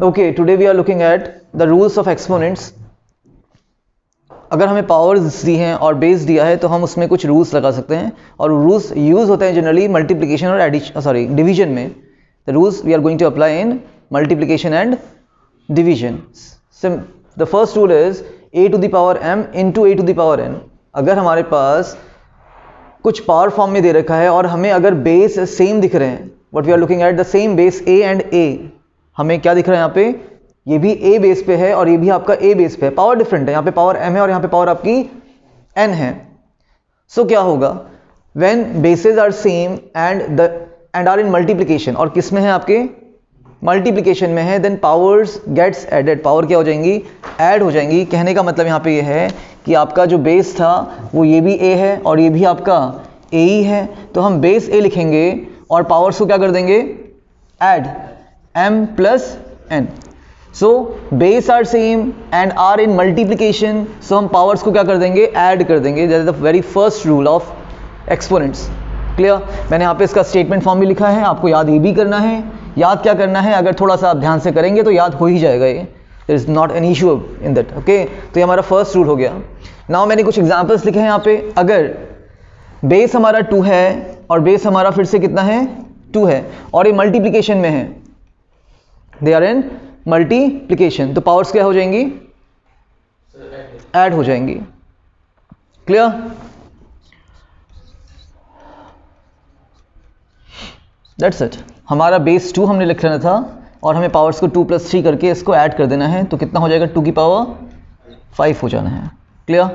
Okay, today we are looking at the rules of exponents. अगर हमें powers दी हैं और बेस दिया है तो हम उसमें कुछ रूल्स लगा सकते हैं, और रूल्स यूज होते हैं जनरली मल्टीप्लिकेशन और डिवीजन में। The rules we are going to apply in multiplication and division. The first rule is a to the power m into a to the power n। अगर हमारे पास कुछ power form में दे रखा है और हमें अगर बेस सेम दिख रहे हैं, what we are looking at the same base a and a, हमें क्या दिख रहा है यहाँ पे, ये भी a बेस पे है और ये भी आपका a बेस पे है, पावर डिफरेंट है, यहाँ पे पावर m है और यहाँ पे पावर आपकी n है। सो क्या होगा, when bases are same and are in multiplication, और किस में है आपके मल्टीप्लिकेशन में है, then powers gets added, power क्या हो जाएंगी, ऐड हो जाएंगी। कहने का मतलब यहाँ पे ये है कि आपका जो बेस था वो ये भी a है और ये भी आपका a ही है, तो हम बेस a लिखेंगे और पावर्स को क्या कर देंगे, add m plus n। So base are same and are in multiplication, so हम पावर्स को क्या कर देंगे, ऐड कर देंगे। That is the very first rule of exponents. Clear? मैंने यहाँ पे इसका स्टेटमेंट फॉर्म भी लिखा है, आपको याद ये भी करना है। याद क्या करना है, अगर थोड़ा सा आप ध्यान से करेंगे तो याद हो ही जाएगा, ये there is not an issue in that. Okay, तो ये हमारा फर्स्ट रूल हो गया। नाउ मैंने कुछ एग्जांपल्स लिखे हैं यहाँ पे। अगर बेस हमारा 2 है और बेस हमारा फिर से कितना है, 2 है, और ये मल्टीप्लिकेशन में है, दे आर इन मल्टीप्लिकेशन, तो पावर्स क्या हो जाएंगी, ऐड हो जाएंगी। क्लियर? That's it. हमारा बेस 2 हमने लिख लेना था और हमें पावर्स को 2 + 3 करके इसको ऐड कर देना है, तो कितना हो जाएगा, 2 की पावर 5 हो जाना है। Clear?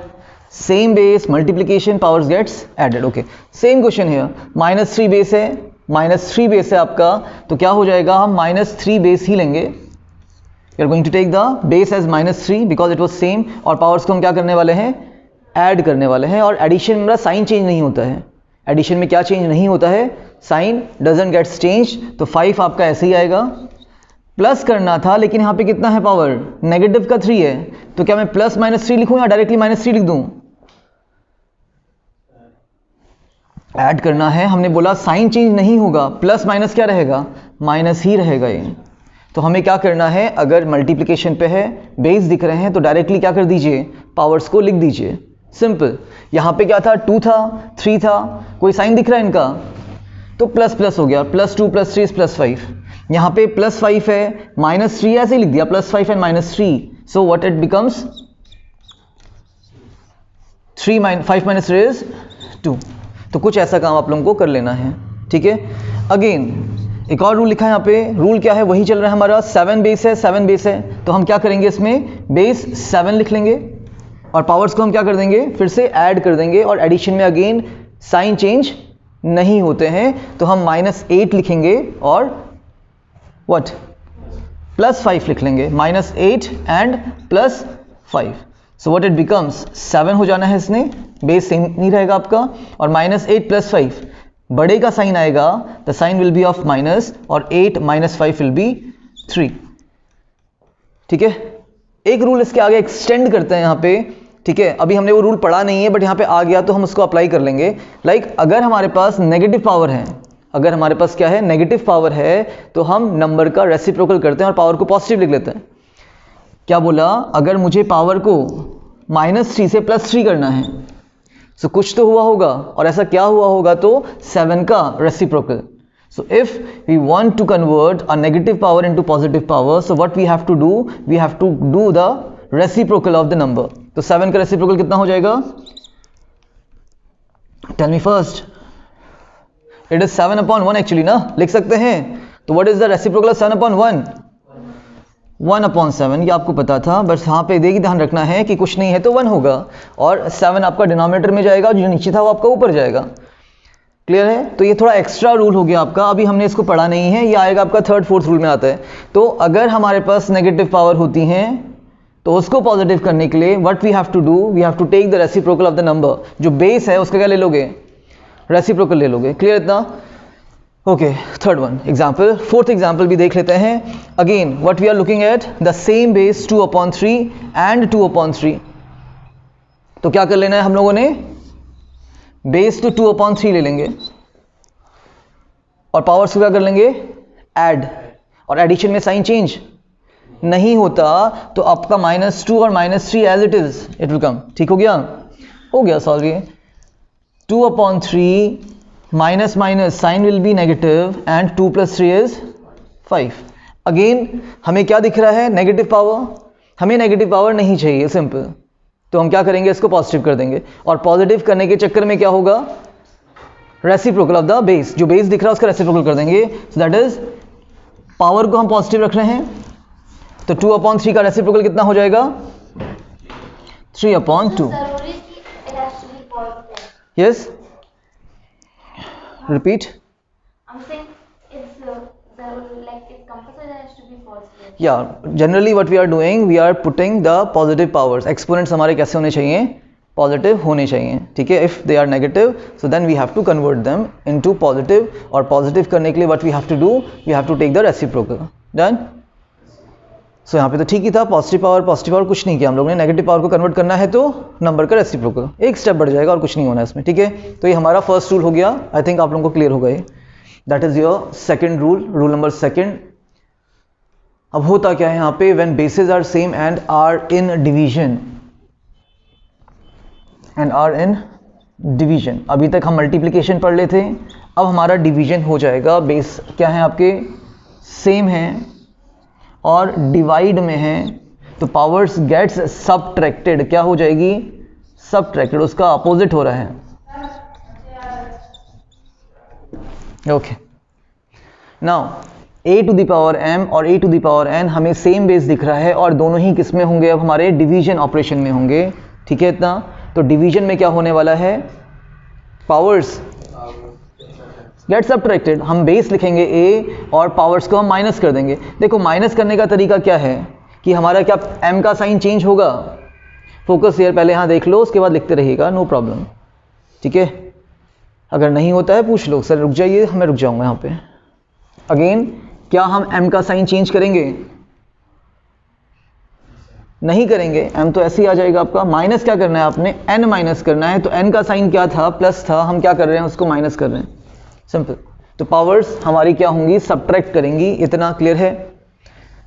Same base multiplication, powers gets added. Okay, same question है, -3 बेस है, -3 बेस है आपका, तो क्या हो जाएगा, हम -3 बेस ही लेंगे। We are going to take the base as -3 because it was same, और पावर्स को हम क्या करने वाले हैं, ऐड करने वाले हैं। और एडिशन में साइन चेंज नहीं होता है, एडिशन में क्या चेंज नहीं होता है, साइन डजंट गेट्स चेंज, तो 5 आपका ऐसे ही आएगा। प्लस करना था लेकिन यहाँ पे कितना है पावर, नेगेटिव का 3 है, तो क्या मैं प्लस -3 लिखूं या डायरेक्टली -3 लिख दूं, ऐड करना है। हमने बोला साइन चेंज नहीं होगा, प्लस माइनस क्या रहेगा, माइनस ही रहेगा ये। तो हमें क्या करना है, अगर मल्टीप्लिकेशन पे है, बेस दिख रहे हैं, तो डायरेक्टली क्या कर दीजिए, पावर्स को लिख दीजिए, सिंपल। यहाँ पे क्या था, 2 था, 3 था, कोई साइन दिख रहा है इनका, तो प्लस प्लस हो गया, +2 + 3 + 5। यहाँ पे +5 है, -3 ऐसे ही लिख दिया, +5 and -3, so what it becomes, 5 - 3 is 2। तो कुछ ऐसा काम आप लोगों को कर लेना है, ठीक है। अगेन एक और रूल लिखा है यहाँ पे, रूल क्या है, वही चल रहा है हमारा, 7 बेस है, 7 बेस है, तो हम क्या करेंगे, इसमें बेस 7 लिख लेंगे और पावर्स को हम क्या कर देंगे, फिर से ऐड कर देंगे। और एडिशन में अगेन साइन चेंज नहीं होते हैं, तो हम -8 लिखेंगे और व्हाट, +5 लिख लेंगे, -8 and +5, so what it becomes, 7 हो जाना है इसने, बेस सेम नहीं रहेगा आपका, और -8 + 5, बड़े का साइन आएगा, the sign will be of minus, और 8 - 5 विल बी 3। ठीक है, एक रूल इसके आगे एक्सटेंड करते हैं यहाँ पे, ठीक है। अभी हमने वो रूल पढ़ा नहीं है, बट यहाँ पे आ गया तो हम उसको अप्लाई कर लेंगे। लाइक अगर हमारे पास नेगेटिव पावर है, अगर हमारे पास क्या है, नेगेटिव पावर है, तो हम नंबर का रेसिप्रोकल करते हैं और पावर को पॉजिटिव लिख लेते हैं। क्या बोला, अगर मुझे पावर को -3 से +3 करना है, सो कुछ तो हुआ होगा, और ऐसा क्या हुआ होगा, तो 7 का reciprocal. So if we want to convert a negative power into positive power, so what we have to do, we have to do the reciprocal of the number. तो 7 का रेसिप्रोकल कितना हो जाएगा, tell me first. It is 7/1 actually ना, लिख सकते हैं। तो what is the reciprocal of 7/1? 1/7, ये आपको पता था, बस यहाँ पे देखिए ध्यान रखना है कि कुछ नहीं है तो 1 होगा, और 7 आपका डिनोमिनेटर में जाएगा, जो नीचे था वो आपका ऊपर जाएगा। क्लियर है? तो ये थोड़ा एक्स्ट्रा रूल हो गया आपका, अभी हमने इसको पढ़ा नहीं है, ये आएगा आपका 3rd 4th रूल में आता है। तो अगर हमारे पास नेगेटिव पावर होती हैं, तो उसको पॉजिटिव करने के लिए what we have to do, we have to take the reciprocal of the number. जो बेस है उसका क्या ले लोगे, रेसिप्रोकल ले लोगे। क्लियर इतना? Okay, 3rd one example, 4th example भी देख लेते हैं। Again what we are looking at, the same base 2/3 and 2/3। तो क्या कर लेना है हम लोगों ने, बेस तो 2/3 ले लेंगे और पावर्स को क्या कर लेंगे, ऐड, और एडिशन में साइन चेंज नहीं होता तो आपका -2 और -3 as it is it will come. ठीक हो गया सॉल्व ये। 2/3 minus minus sign will be negative and 2 + 3 is 5। Again हमें क्या दिख रहा है, नेगेटिव पावर। हमें नेगेटिव पावर नहीं चाहिए, सिंपल। तो हम क्या करेंगे, इसको पॉजिटिव कर देंगे, और पॉजिटिव करने के चक्कर में क्या होगा, रेसिप्रोकल ऑफ द बेस, जो बेस दिख रहा है उसका रेसिप्रोकल कर देंगे। सो दैट इज पावर को हम पॉजिटिव रख रहे हैं, तो 2/3 का रेसिप्रोकल कितना हो जाएगा, 3/2। Yes, repeat. Yeah, generally what we are doing, we are putting the positive powers. Exponents हमारे कैसे होने चाहिए, पॉजिटिव होने चाहिए, ठीक है। If they are negative so then we have to convert them into positive, और पॉजिटिव करने के लिए what we have to do, we have to take the reciprocal. Done. So यहाँ पे तो ठीक ही था, पॉजिटिव पावर कुछ नहीं किया हम लोग ने। नेगेटिव पावर को कन्वर्ट करना है तो नंबर का रेसिप्रोकल, एक स्टेप बढ़ जाएगा और कुछ नहीं होना इसमें, ठीक है। तो ये हमारा फर्स्ट रूल हो गया। आई थिंक आप लोगों को क्लियर होगा ये। That is your second rule, rule number second. अब होता क्या है यहाँ पे, when bases are same and are in division, अभी तक हम मल्टीप्लिकेशन पढ़ लेते, अब हमारा डिवीजन हो जाएगा। बेस क्या है आपके, सेम है और डिवाइड में है, तो पावर्स गेट्स सबट्रैक्टेड। क्या हो जाएगी, सबट्रैक्टेड, उसका अपोजिट हो रहा है। Okay, now a to the power m और a to the power n हमें सेम बेस दिख रहा है, और दोनों ही किस में होंगे, अब हमारे डिवीजन ऑपरेशन में होंगे, ठीक है इतना। तो डिवीजन में क्या होने वाला है, पावर्स गेट सबट्रैक्टेड। हम बेस लिखेंगे a और पावर्स को हम माइनस कर देंगे। देखो माइनस करने का तरीका क्या है कि हमारा क्या m का साइन चेंज होगा। फोकस ईयर पहले यहाँ देख लो, उसके बाद लिखते रहिएगा, नो प्रॉब्लम, ठीक है। अगर नहीं होता है पूछ लो, सर रुक जाइए, मैं रुक जाऊंगा यहाँ पे। अगेन क्या हम m का साइन चेंज करेंगे, नहीं करेंगे, m तो ऐसे ही आ जाएगा आपका। माइनस क्या करना है आपने, n माइनस करना है, तो n का साइन क्या था, प्लस था, हम क्या कर रहे हैं, उसको माइनस कर रहे हैं, सिंपल। तो पावर्स हमारी क्या होंगी, सबट्रैक्ट करेंगी, इतना क्लियर है।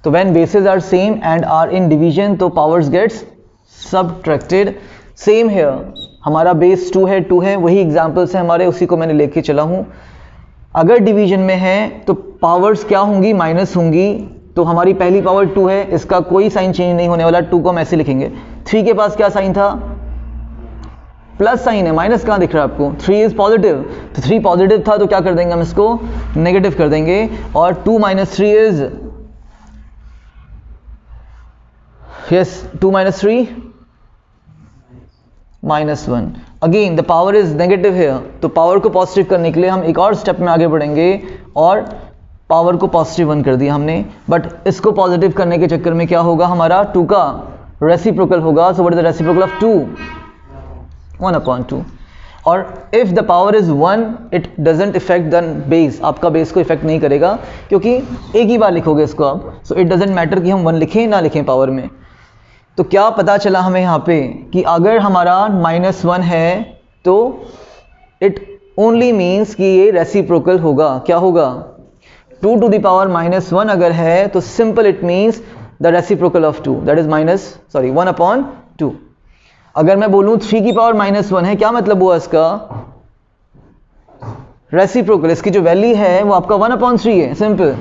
तो when bases are same and are in division, तो powers gets subtracted. Same here, हमारा बेस 2 है, वही एग्जांपल्स हैं हमारे, उसी को मैंने लेके चला हूँ। अगर डिवीजन में है तो पावर्स क्या होंगी, माइनस होंगी। तो हमारी पहली पावर 2 है, इसका कोई साइन चेंज नहीं होने वाला, 2 को हम ऐसे लिखेंगे। 3 के पास क्या साइन था, प्लस साइन है, माइनस कहाँ दिख रहा है आपको, 3 इज पॉजिटिव, तो 3 पॉजिटिव था, तो क्या कर देंगे हम इसको नेगेटिव कर देंगे, और 2 - 3 is, yes 2 - 3 -1। Again the power is negative है, तो पावर को पॉजिटिव करने के लिए हम एक और स्टेप में आगे बढ़ेंगे, और पावर को +1 कर दिया हमने। बट इसको पॉजिटिव करने के चक्कर में क्या होगा, हमारा 2 का रेसिप्रोकल होगा। So what is the reciprocal of 2, 1/2। और if the power is 1, it doesn't effect the base, आपका बेस को इफेक्ट नहीं करेगा, क्योंकि एक ही बार लिखोगे इसको आप। सो इट डजेंट मैटर कि हम 1 लिखें ना लिखें पावर में। तो क्या पता चला हमें यहाँ पे कि अगर हमारा -1 है तो इट ओनली मीन्स कि ये रेसिप्रोकल होगा। क्या होगा, 2 टू द पावर -1 अगर है तो simple it means the reciprocal of 2, that is 1/2। अगर मैं बोलूँ 3 की पावर -1 है, क्या मतलब हुआ इसका, रेसिप्रोकल, इसकी जो वैल्यू है वो आपका 1/3 है, सिंपल।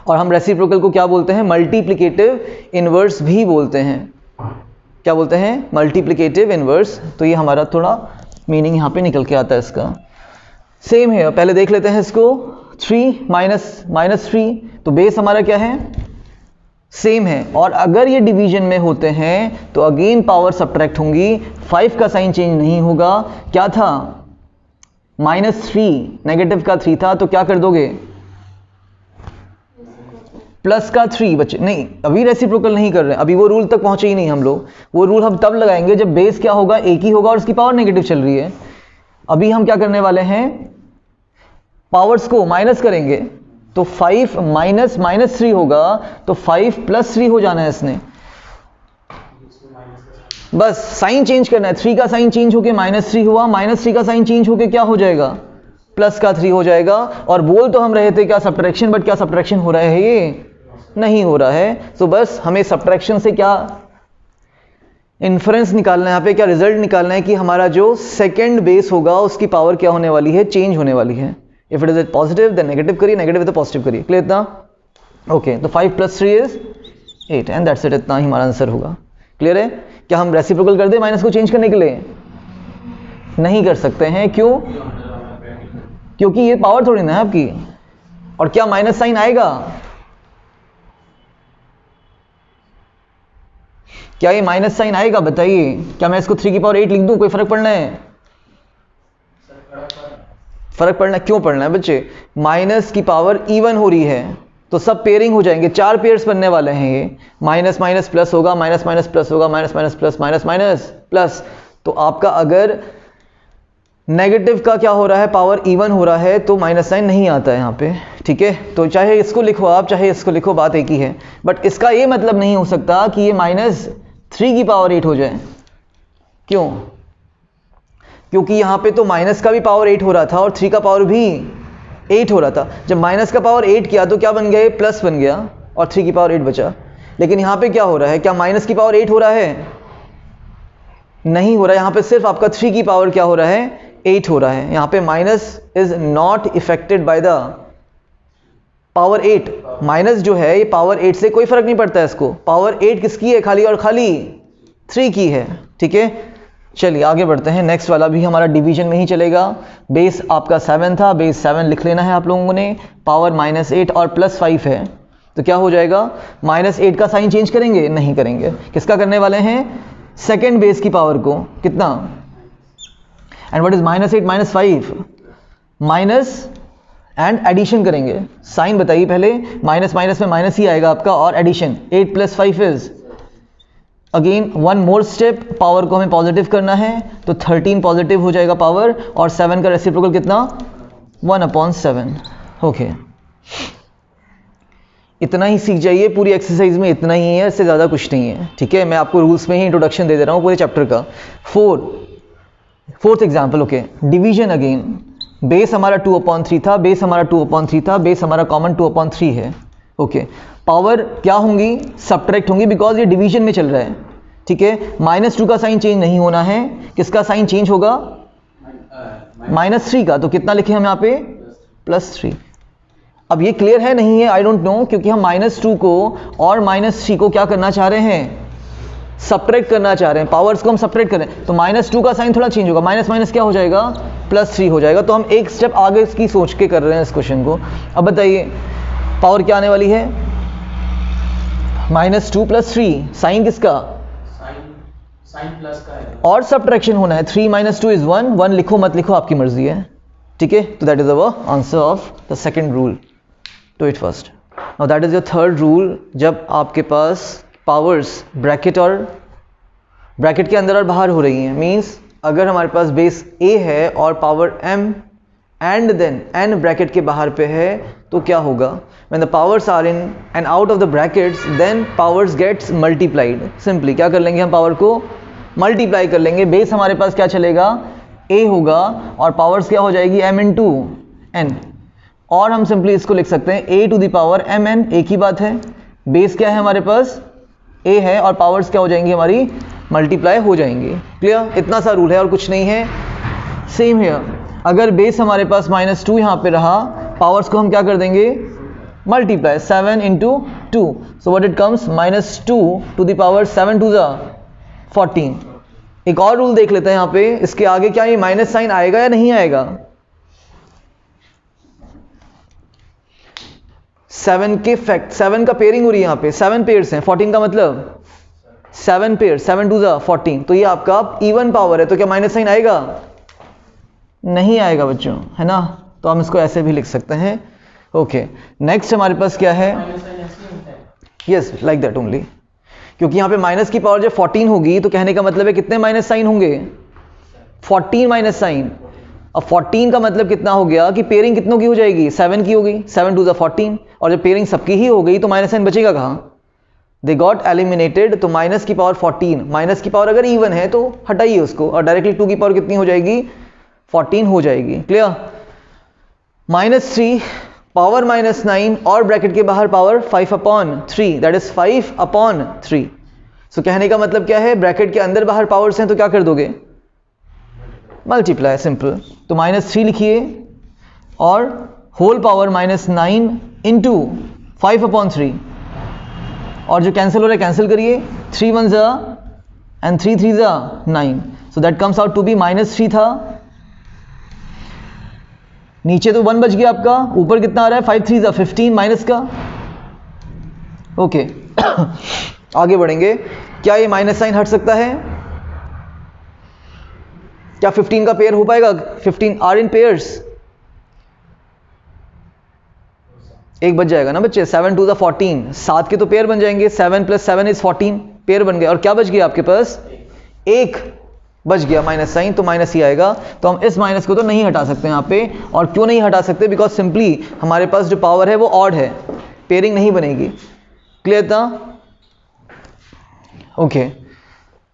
और हम रेसिप्रोकल को क्या बोलते हैं, मल्टीप्लिकेटिव इनवर्स भी बोलते हैं। क्या बोलते हैं, मल्टीप्लिकेटिव इनवर्स। तो ये हमारा थोड़ा मीनिंग यहाँ पे निकल के आता है इसका। सेम है, पहले देख लेते हैं इसको। 3 -3, तो बेस हमारा क्या है, सेम है। और अगर ये डिवीजन में होते हैं तो अगेन पावर सबट्रैक्ट होंगी, 5 का साइन चेंज नहीं होगा। क्या था, -3, नेगेटिव का 3 था, तो क्या कर दोगे, प्लस का 3 बच्चे, नहीं अभी रेसिप्रोकल नहीं कर रहे हैं, अभी वो रूल तक पहुंचे ही नहीं हम लोग। वो रूल हम तब लगाएंगे जब बेस क्या होगा, एक ही होगा और उसकी पावर नेगेटिव चल रही है। अभी हम क्या करने वाले हैं, पावर्स को माइनस करेंगे, तो 5 - -3 होगा, तो 5 + 3 हो जाना है इसने, बस साइन चेंज करना है। 3 का साइन चेंज होके -3 हुआ, -3 का साइन चेंज होके क्या हो जाएगा, प्लस का 3 हो जाएगा। और बोल तो हम रहे थे क्या, सब्ट्रैक्शन, बट क्या सब्ट्रैक्शन हो रहा है, ये नहीं हो रहा है। तो बस हमें सब्ट्रैक्शन से क्या इन्फरेंस निकालना है, यहाँ पे क्या रिजल्ट निकालना है कि हमारा जो सेकेंड बेस होगा उसकी पावर क्या होने वाली है, चेंज होने वाली है। If it is positive then negative करिए, नेगेटिव तो पॉजिटिव करिए। क्लियर इतना? ओके, तो 5 + 3 इज 8 एंड दैट्स इट। इतना ही हमारा आंसर होगा। क्लियर है? क्या हम रेसिप्रोकल कर दें माइनस को चेंज करने के लिए? नहीं कर सकते हैं। क्यों? क्योंकि ये पावर थोड़ी ना है आपकी। और क्या माइनस साइन आएगा? क्या ये माइनस साइन आएगा? बताइए। क्या मैं इसको 3⁸ लिख दूं? कोई फर्क पड़ना है? फर्क पड़ना है। क्यों पड़ना है बच्चे? माइनस की पावर इवन हो रही है तो सब पेयरिंग हो जाएंगे, 4 पेयर्स बनने वाले हैं। ये माइनस माइनस प्लस होगा, माइनस माइनस प्लस होगा, minus minus plus, minus minus plus. तो आपका अगर नेगेटिव का क्या हो रहा है, पावर इवन हो रहा है, तो माइनस साइन नहीं आता है यहाँ पे। ठीक है, तो चाहे इसको लिखो आप, चाहे इसको लिखो, बात एक ही है। बट इसका ये मतलब नहीं हो सकता कि ये -3⁸ हो जाए। क्यों? क्योंकि यहाँ पे तो माइनस का भी पावर 8 हो रहा था और 3 का पावर भी 8 हो रहा था। जब माइनस का पावर 8 किया तो क्या बन गया? प्लस बन गया और 3⁸ बचा। लेकिन यहाँ पे क्या हो रहा है? क्या माइनस की पावर 8 हो रहा है? नहीं हो रहा है। यहाँ पे सिर्फ आपका 3 की पावर क्या हो रहा है? 8 हो रहा है। यहाँ पे minus is not affected by the power 8। Minus जो है ये पावर 8 से कोई फर्क नहीं पड़ता है इसको। पावर 8 किसकी है? खाली और खाली 3 की है। ठीक है, चलिए आगे बढ़ते हैं। नेक्स्ट वाला भी हमारा डिवीजन में ही चलेगा। बेस आपका 7 था, बेस 7 लिख लेना है आप लोगों ने। पावर -8 और +5 है तो क्या हो जाएगा? -8 का साइन चेंज करेंगे? नहीं करेंगे। किसका करने वाले हैं? सेकेंड बेस की पावर को। कितना? And what is -8 -5? Minus and addition करेंगे। साइन बताइए पहले। माइनस माइनस में माइनस ही आएगा आपका, और addition 8 + 5 is again one more step. Power को हमें पॉजिटिव करना है तो 13 पॉजिटिव हो जाएगा पावर, और 7 का रेसिप्रोकल कितना? 1/7। ओके, इतना ही सीख जाइए। पूरी एक्सरसाइज में इतना ही है, इससे ज़्यादा कुछ नहीं है। ठीक है, मैं आपको रूल्स में ही इंट्रोडक्शन दे रहा हूँ पूरे चैप्टर का। Fourth example. Okay, division again. Base हमारा 2/3 था, बेस हमारा 2/3 था, बेस हमारा कॉमन 2/3 है। ओके, पावर क्या होंगी? सब्ट्रैक्ट होंगी, बिकॉज ये डिवीजन में चल रहा है। ठीक है, -2 का साइन चेंज नहीं होना है। किसका साइन चेंज होगा? -3 का। तो कितना लिखे हम यहाँ पे? +3। अब ये क्लियर है नहीं है? आई डोंट नो, क्योंकि हम -2 को और -3 को क्या करना चाह रहे हैं? सब्ट्रैक्ट करना चाह रहे हैं। पावर्स को हम सब्ट्रैक्ट कर रहे हैं तो -2 का साइन थोड़ा चेंज होगा, माइनस माइनस क्या हो जाएगा? +3 हो जाएगा। तो हम एक स्टेप आगे इसकी सोच के कर रहे हैं इस क्वेश्चन को। अब बताइए पावर क्या आने वाली है? -2 + 3। साइन किसका? साइन प्लस का है। और सब्ट्रैक्शन होना है। 3 - 2 इज 1। 1 लिखो मत लिखो आपकी मर्जी है। ठीक है, तो that is our answer of the second rule. Do it first. Now that is your third rule. जब आपके पास पावर्स ब्रैकेट के अंदर और बाहर हो रही हैं, मीन्स अगर हमारे पास बेस a है और power m and then n bracket के बाहर पे है, तो क्या होगा? When the powers are in and out of the brackets then powers gets multiplied. Simply क्या कर लेंगे हम? पावर को मल्टीप्लाई कर लेंगे। बेस हमारे पास क्या चलेगा? a होगा और पावर्स क्या हो जाएगी? m × n। और हम सिंपली इसको लिख सकते हैं a⁴mn। एक ही बात है। बेस क्या है हमारे पास? a है और पावर्स क्या हो जाएंगी हमारी? मल्टीप्लाई हो जाएंगी। क्लियर? इतना सा रूल है और कुछ नहीं है। सेम हियर, अगर बेस हमारे पास -2 यहाँ पे रहा, पावर्स को हम क्या कर देंगे? Multiply. 7 × 2, so what it comes? -2 to the power 7 to the 14। एक और रूल देख लेते हैं यहाँ पे। इसके आगे क्या ये माइनस साइन आएगा या नहीं आएगा? 7 का पेयरिंग हो रही है यहाँ पे। 7 पेयर्स हैं, 14 का मतलब 7 पेयर, 7 to the 14। तो ये आपका इवन पावर है, तो क्या माइनस साइन आएगा? नहीं आएगा बच्चों, है ना? तो हम इसको ऐसे भी लिख सकते हैं। ओके, नेक्स्ट हमारे पास क्या है? Yes, like that only. क्योंकि यहाँ पे माइनस की पावर जब 14 होगी तो कहने का मतलब है कितने माइनस साइन होंगे? 14 माइनस साइन। अब 14 का मतलब कितना हो गया कि पेयरिंग कितनों की हो जाएगी? 7 की होगी। 7 to the 14। और जब पेयरिंग सबकी ही हो गई तो माइनस साइन बचेगा कहाँ? They got eliminated. तो माइनस की पावर 14, माइनस की पावर अगर इवन है तो हटाइए उसको, और डायरेक्टली 2 की पावर कितनी हो जाएगी? 14 हो जाएगी। क्लियर? -3 पावर -9 और ब्रैकेट के बाहर पावर 5/3, दैट इज 5/3। सो कहने का मतलब क्या है, ब्रैकेट के अंदर बाहर पावर्स हैं तो क्या कर दोगे, मल्टीप्लाई, सिंपल। तो -3 लिखिए और होल पावर -9 इंटू 5/3, और जो कैंसिल हो रहा है कैंसिल करिए, 3 1 जा एंड 3 3 जा 9, so that comes out to be -3 था। नीचे तो 1 बच गया आपका, ऊपर कितना आ रहा है, 5 3 जा 15 माइनस का। ओके आगे बढ़ेंगे। क्या ये माइनस साइन हट सकता है, क्या 15 का पेयर हो पाएगा, 15 आर इन पेयर्स, एक बच जाएगा ना बच्चे, 7 2 14, 7 के तो पेयर बन जाएंगे, 7 + 7 इज 14, पेयर बन गए। और क्या बच गया आपके पास, एक बच गया माइनस साइन, तो माइनस ही आएगा। तो हम इस माइनस को तो नहीं हटा सकते यहाँ पे। और क्यों नहीं हटा सकते, बिकॉज सिंपली हमारे पास जो पावर है वो ऑड है, पेयरिंग नहीं बनेगी। क्लियर था? ओके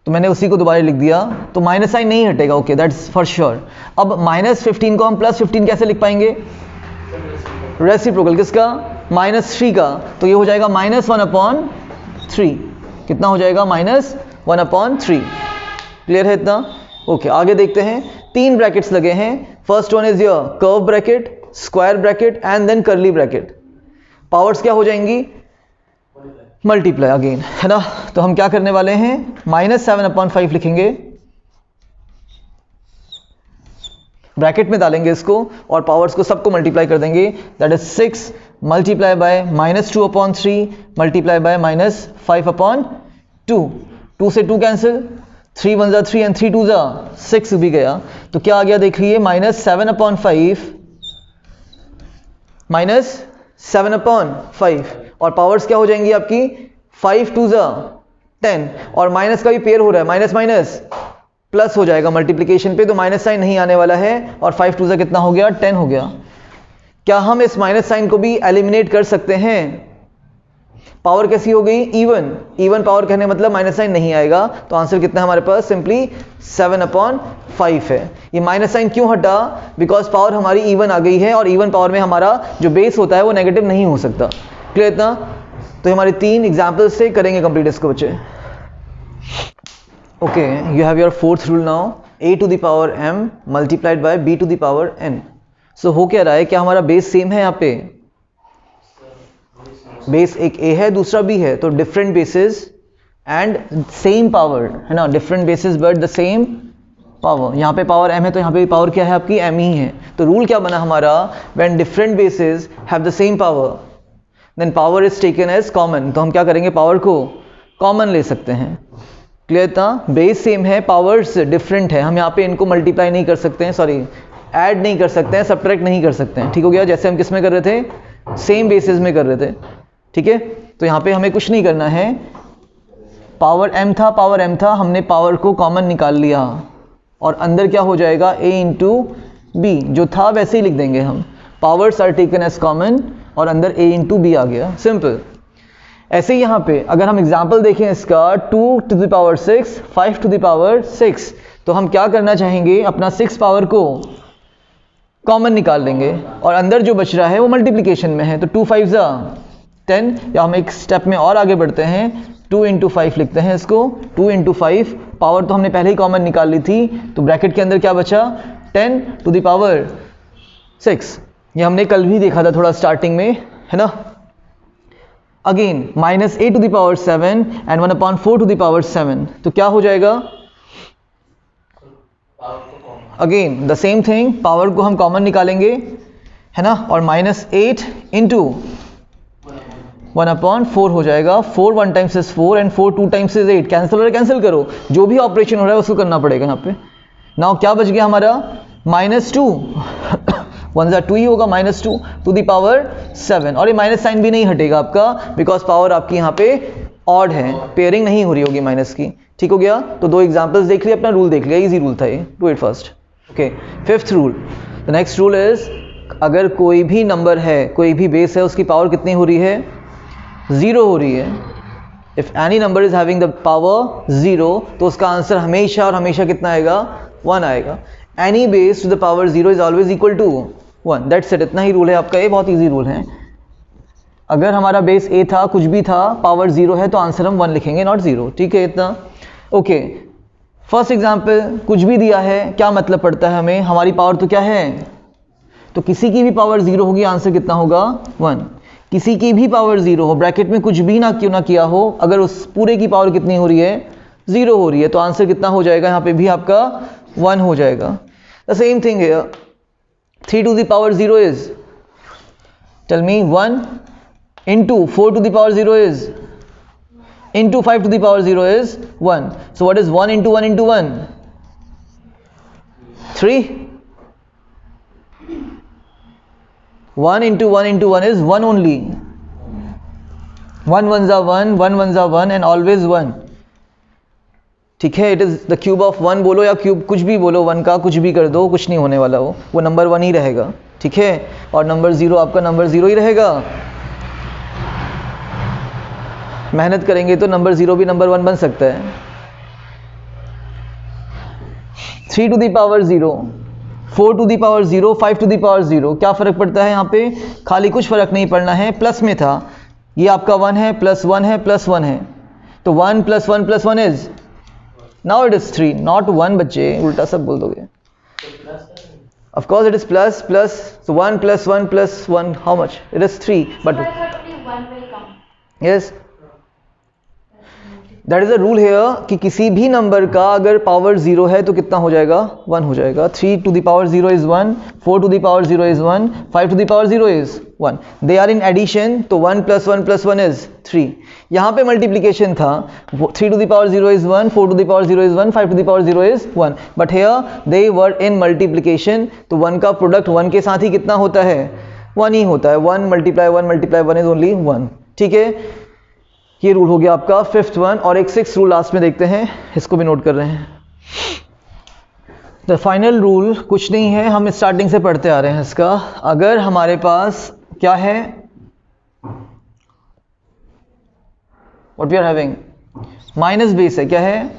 तो मैंने उसी को दोबारा लिख दिया, तो माइनस साइन नहीं हटेगा। Okay that's for sure. अब -15 को हम +15 कैसे लिख पाएंगे, रेसिप्रोकल किसका, -3 का, तो ये हो जाएगा -1/3। कितना हो जाएगा, -1/3। क्लियर है इतना? ओके आगे देखते हैं। 3 ब्रैकेट्स लगे हैं। First one is your curve bracket, square bracket and then curly bracket. Powers क्या हो जाएंगी, मल्टीप्लाई अगेन, है ना। तो हम क्या करने वाले हैं, -7/5 लिखेंगे, ब्रैकेट में डालेंगे इसको और पावर्स को सबको मल्टीप्लाई कर देंगे। That is 6 multiply by -2/3 multiply by -5/2। 2 से 2 कैंसिल, 3 1 जा 3 एंड 3 2 जा 6 भी गया। तो क्या आ गया देखिए, -7/5 -7/5, और पावर्स क्या हो जाएंगी आपकी, 5 2 जा 10, और माइनस का भी पेयर हो रहा है, माइनस माइनस प्लस हो जाएगा मल्टीप्लिकेशन पे, तो माइनस साइन नहीं आने वाला है, और 5 2 जा कितना हो गया, 10 हो गया। क्या हम इस माइनस साइन को भी एलिमिनेट कर सकते हैं? पावर कैसी हो गई, इवन। इवन पावर कहने मतलब माइनस साइन नहीं आएगा। तो आंसर कितना है हमारे पास, सिंपली 7/5 है। ये माइनस साइन क्यों हटा, बिकॉज पावर हमारी इवन आ गई है, और इवन पावर में हमारा जो बेस होता है वो नेगेटिव नहीं हो सकता। क्लियर इतना? तो हमारे 3 एग्जाम्पल्स से करेंगे कंप्लीट इसको बच्चे। Okay you have your 4th rule now, a⁴m multiplied by b⁴n। सो हो क्या रहा है, क्या हमारा बेस सेम है यहाँ पे, बेस एक a है दूसरा b है, तो different basis and same power, है ना, different basis but the same power. यहाँ पे पावर m है तो यहाँ पे पावर क्या है आपकी, m ही है। तो रूल क्या बना हमारा, when different basis have the same power then power is taken as common. तो हम क्या करेंगे, पावर को कॉमन ले सकते हैं। क्लियर था? बेस सेम है, पावर्स डिफरेंट है, हम यहाँ पे इनको मल्टीप्लाई नहीं कर सकते हैं, सॉरी ऐड नहीं कर सकते हैं, सब्ट्रैक्ट नहीं कर सकते हैं। ठीक हो गया? जैसे हम किस में कर रहे थे, सेम बेसिस में कर रहे थे। ठीक है, तो यहाँ पे हमें कुछ नहीं करना है। पावर m था, पावर m था, हमने पावर को कॉमन निकाल लिया, और अंदर क्या हो जाएगा, a इंटू बी, जो था वैसे ही लिख देंगे हम। Powers are taken as common, और अंदर a इंटू बी आ गया, सिंपल। ऐसे ही यहाँ पे अगर हम एग्जाम्पल देखें इसका, 2⁶, 5⁶, तो हम क्या करना चाहेंगे, अपना 6 पावर को कॉमन निकाल लेंगे, और अंदर जो बच रहा है वो मल्टीप्लिकेशन में है, तो 2 5 जा 10, या हम एक स्टेप में और आगे बढ़ते हैं, 2 × 5 लिखते हैं इसको। 2 × 5, पावर तो हमने पहले ही कॉमन निकाल ली थी, तो ब्रैकेट के अंदर क्या बचा, 10⁶। ये हमने कल भी देखा था थोड़ा स्टार्टिंग में, है ना। अगेन -8⁷ एंड 1/4⁷, तो क्या हो जाएगा, again the same thing, power को हम कॉमन निकालेंगे, है ना, और -8 इंटू 1/4 हो जाएगा। 4 1 times is 4 and 4 2 times is 8। Cancel हो रहा है, कैंसिल करो, जो भी ऑपरेशन हो रहा है उसको करना पड़ेगा यहाँ पे। नाउ क्या बच गया हमारा, -2 1 जा 2 ही होगा, -2⁷, और ये माइनस साइन भी नहीं हटेगा आपका, बिकॉज पावर आपकी यहाँ पे ऑड है, पेयरिंग नहीं हो रही होगी माइनस की। ठीक हो गया? तो 2 एग्जांपल्स देख लिए, अपना रूल देख लिया, इजी रूल था ये, do it first. Okay 5th rule, the next rule is, अगर कोई भी नंबर है, कोई भी बेस है, उसकी पावर कितनी हो रही है, 0 हो रही है। If any number is having the power 0, तो उसका आंसर हमेशा और हमेशा कितना आएगा, 1 आएगा। Any base to the power 0 is always equal to 1, that's it, इतना ही रूल है आपका, ये बहुत ईजी रूल है। अगर हमारा बेस a था, कुछ भी था, पावर 0 है तो आंसर हम 1 लिखेंगे, नॉट 0, ठीक है इतना। ओके, फर्स्ट एग्जाम्पल, कुछ भी दिया है, क्या मतलब पड़ता है हमें, हमारी पावर तो क्या है, तो किसी की भी पावर 0 होगी, आंसर कितना होगा 1। किसी की भी पावर 0 हो, ब्रैकेट में कुछ भी ना क्यों ना किया हो, अगर उस पूरे की पावर कितनी हो रही है, 0 हो रही है, तो आंसर कितना हो जाएगा, यहाँ पे भी आपका 1 हो जाएगा। द सेम थिंग है, 3 to the power 0 is, tell me, 1 into 4 to the power 0 is, into 5 to the power 0 is 1. So what is 1 into 1 into 1? 3. 1 into 1 into 1 is 1 only. 1 ones are 1, 1 ones are 1 and always 1. ठीक है, it is the cube of 1 बोलो या cube कुछ भी बोलो, 1 का कुछ भी कर दो, कुछ नहीं होने वाला वो नंबर 1 ही रहेगा, ठीक है। और नंबर 0 आपका नंबर 0 ही रहेगा। मेहनत करेंगे तो नंबर 0 भी नंबर 1 बन सकता है। 3 to the power 0, 4 to the power 0, 5 to the power 0, क्या फ़र्क पड़ता है यहाँ पे, खाली कुछ फ़र्क नहीं पड़ना है, प्लस में था, ये आपका 1 है, प्लस 1 है, प्लस 1 है, तो 1 plus 1 plus 1 is, now it is 3, not 1 बच्चे, उल्टा सब बोल दोगे। Of course it is plus, so 1 plus 1 plus 1, how much? It is 3, but yes, that is a rule here कि किसी भी नंबर का अगर पावर 0 है तो कितना हो जाएगा, 1 हो जाएगा। 3 to the power 0 is 1, 4 to the power 0 is 1, 5 to the power 0 is 1, they are in addition, तो 1 plus 1 plus 1 is 3। यहाँ पे मल्टीप्लिकेशन था, 3 to the power 0 is 1, 4 to the power 0 is 1, 5 to the power 0 is 1, but here they were in multiplication, तो 1 का product 1 के साथ ही कितना होता है, 1 ही होता है। 1 multiply 1 multiply 1 is only 1, ठीक है। ये रूल हो गया आपका 5th वन, और एक 6th रूल लास्ट में देखते हैं, इसको भी नोट कर रहे हैं। द फाइनल रूल कुछ नहीं है, हम स्टार्टिंग से पढ़ते आ रहे हैं इसका। अगर हमारे पास क्या है, what we are having, minus base है, क्या है,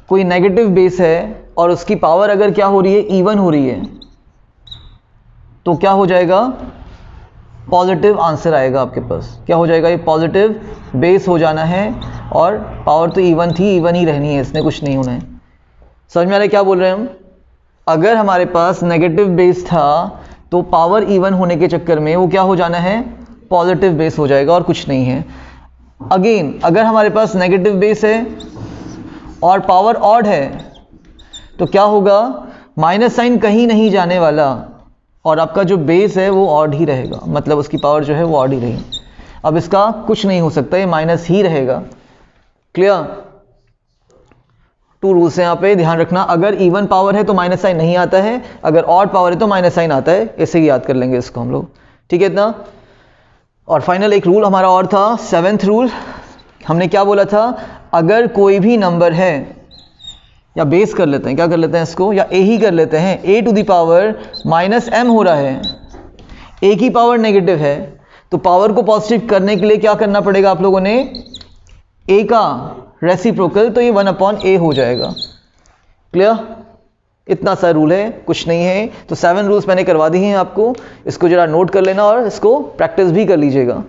कोई नेगेटिव बेस है और उसकी पावर अगर क्या हो रही है, इवन हो रही है, तो क्या हो जाएगा, पॉजिटिव आंसर आएगा आपके पास। क्या हो जाएगा, ये पॉजिटिव बेस हो जाना है, और पावर तो इवन थी, इवन ही रहनी है, इसमें कुछ नहीं होना है। समझ में आ रहा है क्या बोल रहे हैं हम। अगर हमारे पास नेगेटिव बेस था तो पावर इवन होने के चक्कर में वो क्या हो जाना है, पॉजिटिव बेस हो जाएगा, और कुछ नहीं है। अगेन अगर हमारे पास नेगेटिव बेस है और पावर ऑड है तो क्या होगा, माइनस साइन कहीं नहीं जाने वाला, और आपका जो बेस है वो ऑड ही रहेगा, मतलब उसकी पावर जो है वो ऑड ही रहेगी। अब इसका कुछ नहीं हो सकता, ये माइनस ही रहेगा। क्लियर, 2 रूल्स हैं यहाँ पे, ध्यान रखना। अगर इवन पावर है तो माइनस साइन नहीं आता है, अगर ऑड पावर है तो माइनस साइन आता है, ऐसे ही याद कर लेंगे इसको हम लोग, ठीक है इतना। और फाइनल एक रूल हमारा और था, 7th रूल। हमने क्या बोला था, अगर कोई भी नंबर है, या बेस कर लेते हैं, क्या कर लेते हैं इसको, या ए ही कर लेते हैं, a to the power minus m हो रहा है, a की पावर नेगेटिव है, तो पावर को पॉजिटिव करने के लिए क्या करना पड़ेगा आप लोगों ने, a का रेसिप्रोकल, तो ये 1/a हो जाएगा। क्लियर, इतना सा रूल है, कुछ नहीं है। तो 7 रूल्स मैंने करवा दी हैं आपको, इसको जरा नोट कर लेना और इसको प्रैक्टिस भी कर लीजिएगा।